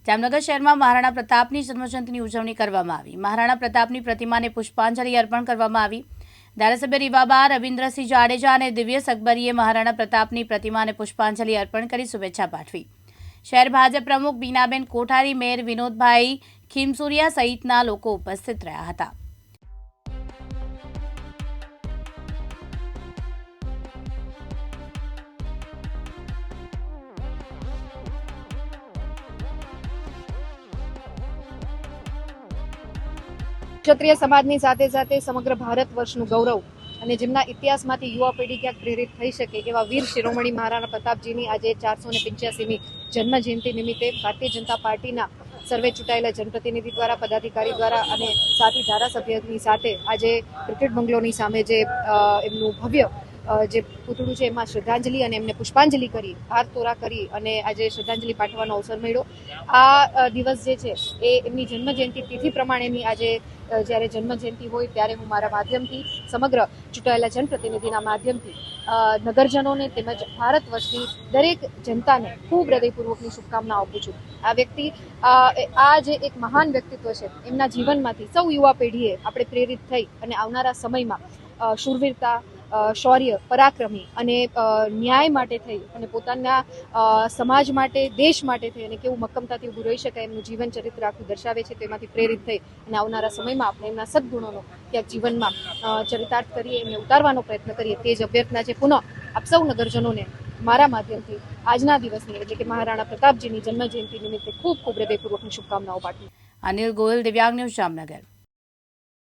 જામનગર શહેરમાં મહારાણા પ્રતાપની જન્મજયંતિની ઉજવણી કરવામાં આવી। મહારાણા પ્રતાપની પ્રતિમાને પુષ્પાંજલિ અર્પણ કરવામાં આવી। ધારાસભ્ય રીવાબા રવિન્દ્રસિંહ જાડેજા અને દિવ્યેશ અકબરીએ મહારાણા પ્રતાપની પ્રતિમાને પુષ્પાંજલિ અર્પણ કરી શુભેચ્છા પાઠવી। શહેર ભાજપ પ્રમુખ બીનાબેન કોઠારી, મેયર વિનોદભાઈ ખીમસુરિયા સહિતના લોકો ઉપસ્થિત રહ્યા હતા। ક્ષત્રિય સમાજની સાથે સાથે સમગ્ર ભારત વર્ષનું ગૌરવ અને જેમના ઇતિહાસમાંથી યુવા પેઢી ક્યાંક પ્રેરિત થઈ શકે એવા વીર શિરોમણી મહારાણા પ્રતાપજીની આજે 485મી જન્મ જયંતિ નિમિત્તે ભારતીય જનતા પાર્ટીના સર્વે ચૂંટાયેલા જનપ્રતિનિધિ દ્વારા, પદાધિકારી દ્વારા અને સાથી ધારાસભ્યની સાથે આજે ક્રિકેટ બંગલોની સામે જે એમનું ભવ્ય જે પૂતળું છે એમાં શ્રદ્ધાંજલિ અને એમને પુષ્પાંજલિ કરી, હાર તોરા કરી અને આજે શ્રદ્ધાંજલિ પાઠવવાનો અવસર મળ્યો। આ દિવસ જે છે એ એમની જન્મજયંતિ તિથિ પ્રમાણેની આજે જ્યારે જન્મજયંતિ હોય ત્યારે હું મારા માધ્યમથી સમગ્ર ચૂંટાયેલા જનપ્રતિનિધિના માધ્યમથી નગરજનોને તેમજ ભારત વર્ષની દરેક જનતાને ખૂબ હૃદયપૂર્વકની શુભકામનાઓ આપું છું। આ વ્યક્તિ આ જે એક મહાન વ્યક્તિત્વ છે એમના જીવનમાંથી સૌ યુવા પેઢીએ આપણે પ્રેરિત થઈ અને આવનારા સમયમાં શૂરવીરતા, શૌર્ય, પરાક્રમી અને ન્યાય માટે થઈ અને પોતાના સમાજ માટે, દેશ માટે થઈ અને કેવું મક્કમતાથી ઊભું રહી શકાય એમનું જીવન ચરિત્ર આખું દર્શાવે છે। તેમાંથી પ્રેરિત થઈ અને આવનારા સમયમાં આપણે એમના સદગુણોનો ક્યાંક જીવનમાં ચરિતાર્થ કરીએ, એમને ઉતારવાનો પ્રયત્ન કરીએ, તે જ અભ્યર્થના છે। પુનઃ આપ સૌ નગરજનોને મારા માધ્યમથી આજના દિવસની એટલે કે મહારાણા પ્રતાપજીની જન્મજયંતિ નિમિત્તે ખૂબ ખૂબ હૃદયપૂર્વકની શુભકામનાઓ પાઠવું। અનિલ ગોયલ, દિવ્યાંગ ન્યૂઝ, જામનગર।